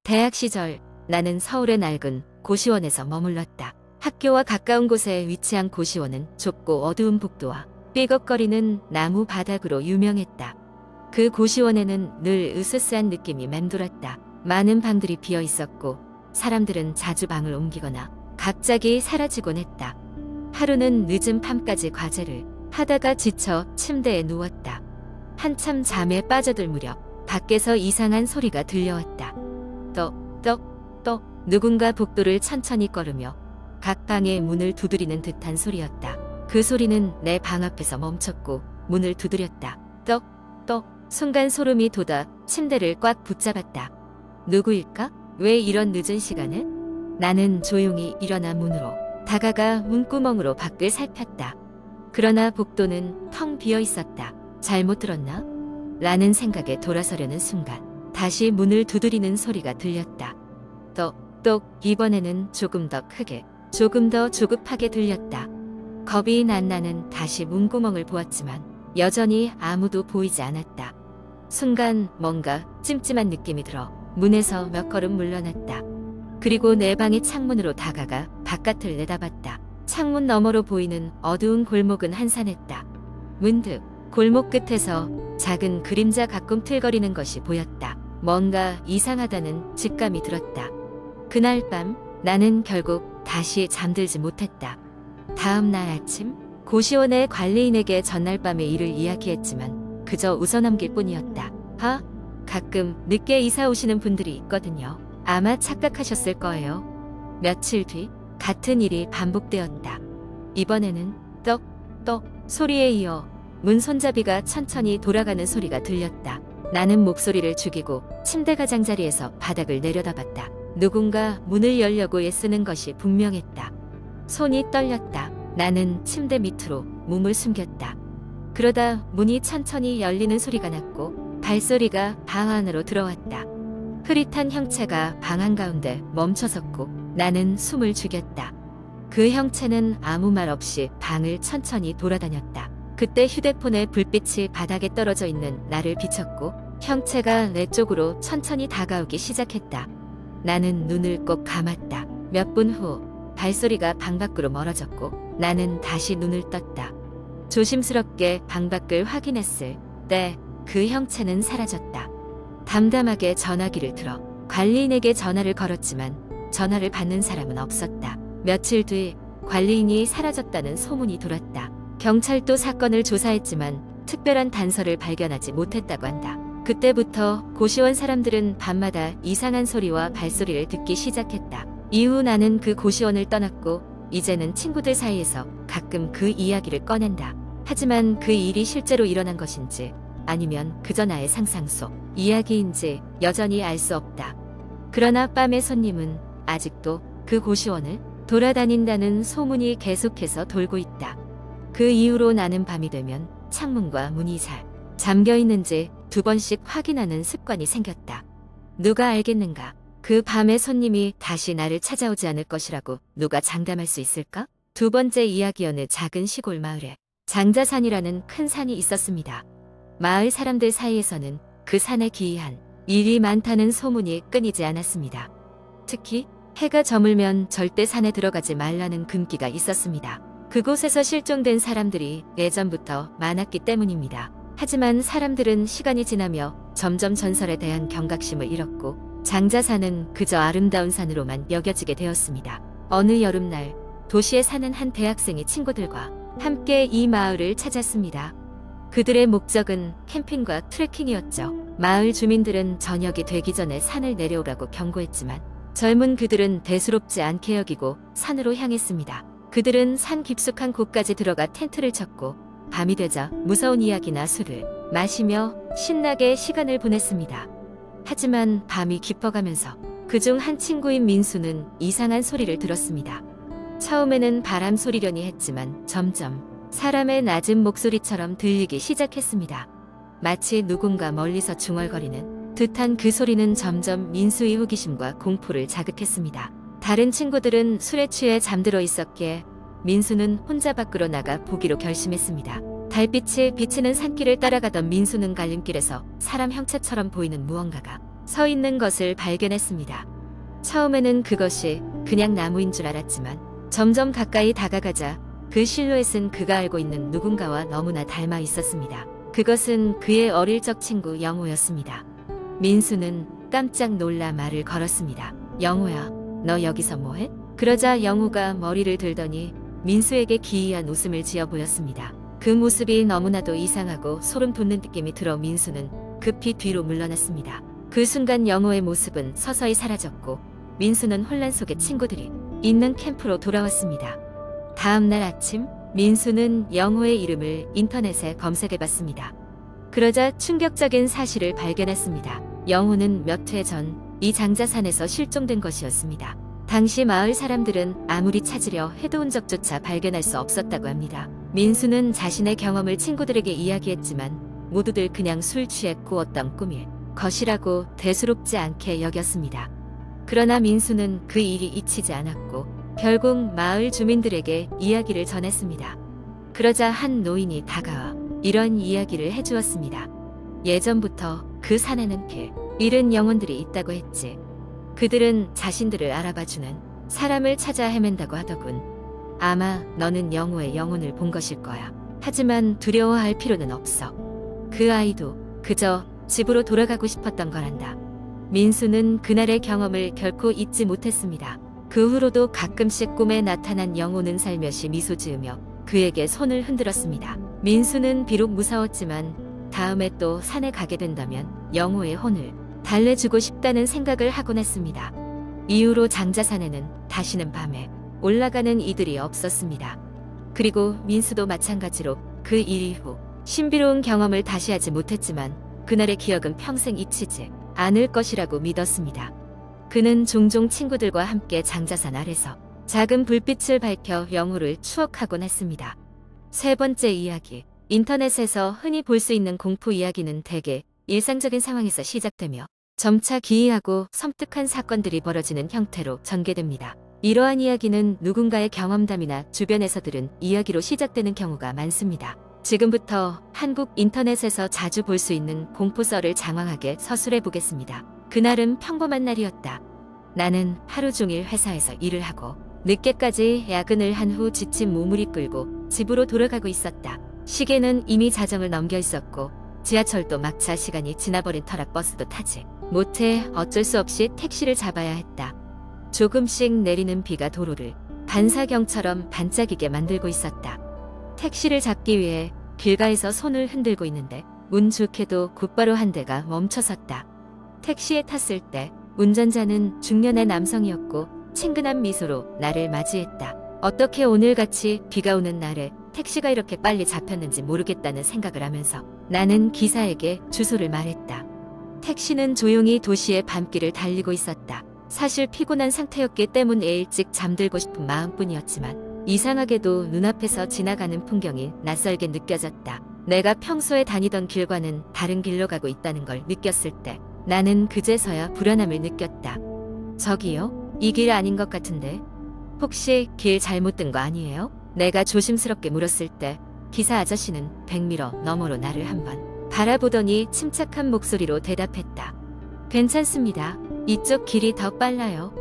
대학 시절 나는 서울의 낡은 고시원에서 머물렀다. 학교와 가까운 곳에 위치한 고시원은 좁고 어두운 복도와 삐걱거리는 나무 바닥으로 유명했다. 그 고시원에는 늘 으스스한 느낌이 맴돌았다. 많은 방들이 비어 있었고 사람들은 자주 방을 옮기거나 갑자기 사라지곤 했다. 하루는 늦은 밤까지 과제를 하다가 지쳐 침대에 누웠다. 한참 잠에 빠져들 무렵 밖에서 이상한 소리가 들려왔다. 떡 누군가 복도를 천천히 걸으며 각 방의 문을 두드리는 듯한 소리였다. 그 소리는 내 방 앞에서 멈췄고 문을 두드렸다. 떡 순간 소름이 돋아 침대를 꽉 붙잡았다. 누구일까? 왜 이런 늦은 시간에? 나는 조용히 일어나 문으로 다가가 문구멍으로 밖을 살폈다. 그러나 복도는 텅 비어 있었다. 잘못 들었나? 라는 생각에 돌아서려는 순간 다시 문을 두드리는 소리가 들렸다. 똑 이번에는 조금 더 크게, 조금 더 조급하게 들렸다. 겁이 난 나는 다시 문구멍을 보았지만 여전히 아무도 보이지 않았다. 순간 뭔가 찜찜한 느낌이 들어 문에서 몇 걸음 물러났다. 그리고 내 방의 창문으로 다가가 바깥을 내다봤다. 창문 너머로 보이는 어두운 골목은 한산했다. 문득 골목 끝에서 작은 그림자 가꿈틀거리는 것이 보였다. 뭔가 이상하다는 직감이 들었다. 그날 밤 나는 결국 다시 잠들지 못했다. 다음 날 아침 고시원의 관리인에게 전날 밤의 일을 이야기했지만 그저 웃어넘길 뿐이었다. 가끔 늦게 이사 오시는 분들이 있거든요. 아마 착각하셨을 거예요. 며칠 뒤 같은 일이 반복되었다. 이번에는 떡 소리에 이어 문 손잡이가 천천히 돌아가는 소리가 들렸다. 나는 목소리를 죽이고 침대 가장자리에서 바닥을 내려다봤다. 누군가 문을 열려고 애쓰는 것이 분명했다. 손이 떨렸다. 나는 침대 밑으로 몸을 숨겼다. 그러다 문이 천천히 열리는 소리가 났고 발소리가 방 안으로 들어왔다. 흐릿한 형체가 방 한가운데 멈춰섰고 나는 숨을 죽였다. 그 형체는 아무 말 없이 방을 천천히 돌아다녔다. 그때 휴대폰의 불빛이 바닥에 떨어져 있는 나를 비췄고 형체가 내 쪽으로 천천히 다가오기 시작했다. 나는 눈을 꼭 감았다. 몇 분 후 발소리가 방 밖으로 멀어졌고 나는 다시 눈을 떴다. 조심스럽게 방 밖을 확인했을 때 그 형체는 사라졌다. 담담하게 전화기를 들어 관리인에게 전화를 걸었지만 전화를 받는 사람은 없었다. 며칠 뒤 관리인이 사라졌다는 소문이 돌았다. 경찰도 사건을 조사했지만 특별한 단서를 발견하지 못했다고 한다. 그때부터 고시원 사람들은 밤마다 이상한 소리와 발소리를 듣기 시작했다. 이후 나는 그 고시원을 떠났고 이제는 친구들 사이에서 가끔 그 이야기를 꺼낸다. 하지만 그 일이 실제로 일어난 것인지 아니면 그저 나의 상상 속 이야기인지 여전히 알 수 없다. 그러나 밤의 손님은 아직도 그 고시원을 돌아다닌다는 소문이 계속해서 돌고 있다. 그 이후로 나는 밤이 되면 창문과 문이 잘 잠겨 있는지 2번씩 확인하는 습관이 생겼다. 누가 알겠는가? 그 밤의 손님이 다시 나를 찾아오지 않을 것이라고 누가 장담할 수 있을까? 2번째 이야기. 어느 작은 시골 마을에 장자산이라는 큰 산이 있었습니다. 마을 사람들 사이에서는 그 산에 기이한 일이 많다는 소문이 끊이지 않았습니다. 특히 해가 저물면 절대 산에 들어가지 말라는 금기가 있었습니다. 그곳에서 실종된 사람들이 예전부터 많았기 때문입니다. 하지만 사람들은 시간이 지나며 점점 전설에 대한 경각심을 잃었고 장자산은 그저 아름다운 산으로만 여겨지게 되었습니다. 어느 여름날 도시에 사는 한 대학생이 친구들과 함께 이 마을을 찾았습니다. 그들의 목적은 캠핑과 트레킹이었죠. 마을 주민들은 저녁이 되기 전에 산을 내려오라고 경고했지만 젊은 그들은 대수롭지 않게 여기고 산으로 향했습니다. 그들은 산 깊숙한 곳까지 들어가 텐트를 쳤고 밤이 되자 무서운 이야기나 술을 마시며 신나게 시간을 보냈습니다. 하지만 밤이 깊어가면서 그중 한 친구인 민수는 이상한 소리를 들었습니다. 처음에는 바람 소리려니 했지만 점점 사람의 낮은 목소리처럼 들리기 시작했습니다. 마치 누군가 멀리서 중얼거리는 듯한 그 소리는 점점 민수의 호기심과 공포를 자극했습니다. 다른 친구들은 술에 취해 잠들어 있었기에 민수는 혼자 밖으로 나가 보기로 결심했습니다. 달빛이 비치는 산길을 따라가던 민수는 갈림길에서 사람 형체처럼 보이는 무언가가 서 있는 것을 발견했습니다. 처음에는 그것이 그냥 나무인 줄 알았지만 점점 가까이 다가가자 그 실루엣은 그가 알고 있는 누군가와 너무나 닮아 있었습니다. 그것은 그의 어릴 적 친구 영호였습니다. 민수는 깜짝 놀라 말을 걸었습니다. 영호야, 너 여기서 뭐해? 그러자 영호가 머리를 들더니 민수에게 기이한 웃음을 지어 보였습니다. 그 모습이 너무나도 이상하고 소름 돋는 느낌이 들어 민수는 급히 뒤로 물러났습니다. 그 순간 영호의 모습은 서서히 사라졌고 민수는 혼란 속에 친구들이 있는 캠프로 돌아왔습니다. 다음 날 아침 민수는 영호의 이름을 인터넷에 검색해봤습니다. 그러자 충격적인 사실을 발견했습니다. 영호는 몇 해 전 이 장자산에서 실종된 것이었습니다. 당시 마을 사람들은 아무리 찾으려 해도 흔적조차 발견할 수 없었다고 합니다. 민수는 자신의 경험을 친구들에게 이야기했지만 모두들 그냥 술 취해 꾸었던 꿈일 것이라고 대수롭지 않게 여겼습니다. 그러나 민수는 그 일이 잊히지 않았고 결국 마을 주민들에게 이야기를 전했습니다. 그러자 한 노인이 다가와 이런 이야기를 해주었습니다. 예전부터 그 산에는 잃은 영혼들이 있다고 했지. 그들은 자신들을 알아봐주는 사람을 찾아 헤맨다고 하더군. 아마 너는 영호의 영혼을 본 것일 거야. 하지만 두려워할 필요는 없어. 그 아이도 그저 집으로 돌아가고 싶었던 거란다. 민수는 그날의 경험을 결코 잊지 못했습니다. 그 후로도 가끔씩 꿈에 나타난 영호는 살며시 미소 지으며 그에게 손을 흔들었습니다. 민수는 비록 무서웠지만 다음에 또 산에 가게 된다면 영호의 혼을 달래주고 싶다는 생각을 하곤 했습니다. 이후로 장자산에는 다시는 밤에 올라가는 이들이 없었습니다. 그리고 민수도 마찬가지로 그 일 이후 신비로운 경험을 다시 하지 못했지만 그날의 기억은 평생 잊히지 않을 것이라고 믿었습니다. 그는 종종 친구들과 함께 장자산 아래서 작은 불빛을 밝혀 영호를 추억하곤 했습니다. 세 번째 이야기. 인터넷에서 흔히 볼 수 있는 공포 이야기는 대개 일상적인 상황에서 시작되며 점차 기이하고 섬뜩한 사건들이 벌어지는 형태로 전개됩니다. 이러한 이야기는 누군가의 경험담이나 주변에서 들은 이야기로 시작되는 경우가 많습니다. 지금부터 한국 인터넷에서 자주 볼 수 있는 공포썰을 장황하게 서술해 보겠습니다. 그날은 평범한 날이었다. 나는 하루 종일 회사에서 일을 하고 늦게까지 야근을 한 후 지친 몸을 이끌고 집으로 돌아가고 있었다. 시계는 이미 자정을 넘겨 있었고 지하철도 막차 시간이 지나버린 터라 버스도 타지 못해 어쩔 수 없이 택시를 잡아야 했다. 조금씩 내리는 비가 도로를 반사경처럼 반짝이게 만들고 있었다. 택시를 잡기 위해 길가에서 손을 흔들고 있는데 운 좋게도 곧바로 한 대가 멈춰섰다. 택시에 탔을 때 운전자는 중년의 남성이었고 친근한 미소로 나를 맞이했다. 어떻게 오늘같이 비가 오는 날에 택시가 이렇게 빨리 잡혔는지 모르겠다는 생각을 하면서 나는 기사에게 주소를 말했다. 택시는 조용히 도시의 밤길을 달리고 있었다. 사실 피곤한 상태였기 때문에 일찍 잠들고 싶은 마음뿐이었지만 이상하게도 눈앞에서 지나가는 풍경이 낯설게 느껴졌다. 내가 평소에 다니던 길과는 다른 길로 가고 있다는 걸 느꼈을 때 나는 그제서야 불안함을 느꼈다. 저기요? 이 길 아닌 것 같은데? 혹시 길 잘못 든 거 아니에요? 내가 조심스럽게 물었을 때 기사 아저씨는 100m 너머로 나를 한번 바라보더니 침착한 목소리로 대답했다. 괜찮습니다. 이쪽 길이 더 빨라요.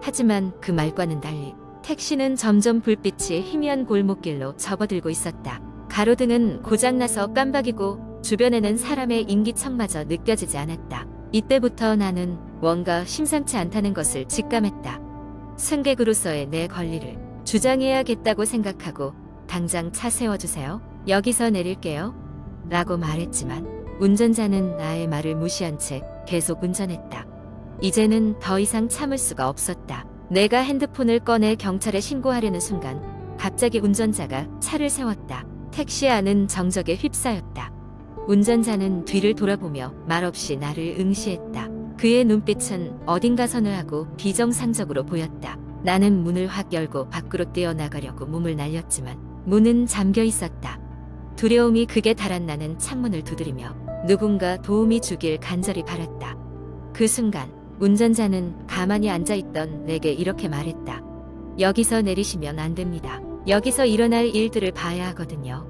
하지만 그 말과는 달리 택시는 점점 불빛이 희미한 골목길로 접어들고 있었다. 가로등은 고장나서 깜박이고 주변에는 사람의 인기척마저 느껴지지 않았다. 이때부터 나는 뭔가 심상치 않다는 것을 직감했다. 승객으로서의 내 권리를 주장해야겠다고 생각하고 당장 차 세워주세요. 여기서 내릴게요. 라고 말했지만 운전자는 나의 말을 무시한 채 계속 운전했다. 이제는 더 이상 참을 수가 없었다. 내가 핸드폰을 꺼내 경찰에 신고하려는 순간 갑자기 운전자가 차를 세웠다. 택시 안은 정적에 휩싸였다. 운전자는 뒤를 돌아보며 말없이 나를 응시했다. 그의 눈빛은 어딘가 서늘하고 비정상적으로 보였다. 나는 문을 확 열고 밖으로 뛰어나가려고 몸을 날렸지만 문은 잠겨 있었다. 두려움이 극에 달한 나는 창문을 두드리며 누군가 도움이 주길 간절히 바랐다. 그 순간 운전자는 가만히 앉아있던 내게 이렇게 말했다. 여기서 내리시면 안 됩니다. 여기서 일어날 일들을 봐야 하거든요.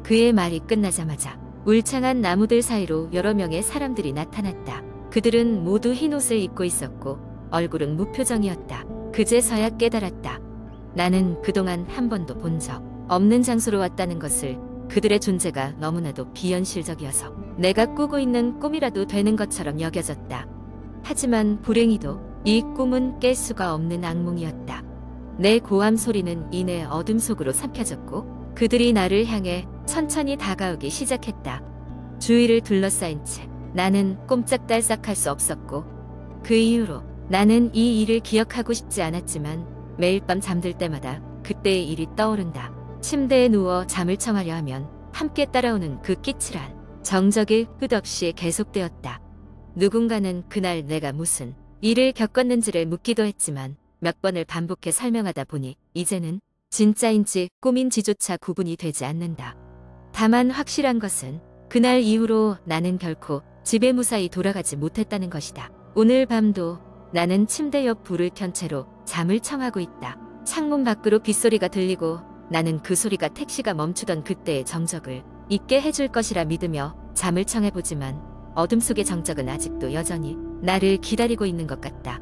그의 말이 끝나자마자 울창한 나무들 사이로 여러 명의 사람들이 나타났다. 그들은 모두 흰 옷을 입고 있었고 얼굴은 무표정이었다. 그제서야 깨달았다. 나는 그동안 한 번도 본 적 없는 장소로 왔다는 것을. 그들의 존재가 너무나도 비현실적이어서 내가 꾸고 있는 꿈이라도 되는 것처럼 여겨졌다. 하지만 불행히도 이 꿈은 깰 수가 없는 악몽이었다. 내 고함 소리는 이내 어둠 속으로 삼켜졌고 그들이 나를 향해 천천히 다가오기 시작했다. 주위를 둘러싸인 채 나는 꼼짝달싹할 수 없었고 그 이후로 나는 이 일을 기억하고 싶지 않았지만 매일 밤 잠들 때마다 그때의 일이 떠오른다. 침대에 누워 잠을 청하려 하면 함께 따라오는 그 끼칠한 정적이 끝없이 계속되었다. 누군가는 그날 내가 무슨 일을 겪었는지를 묻기도 했지만 몇 번을 반복해 설명하다 보니 이제는 진짜인지 꿈인지조차 구분이 되지 않는다. 다만 확실한 것은 그날 이후로 나는 결코 집에 무사히 돌아가지 못했다는 것이다. 오늘 밤도 나는 침대 옆 불을 켠 채로 잠을 청하고 있다. 창문 밖으로 빗소리가 들리고 나는 그 소리가 택시가 멈추던 그때의 정적을 잊게 해줄 것이라 믿으며 잠을 청해보지만 어둠 속의 정적은 아직도 여전히 나를 기다리고 있는 것 같다.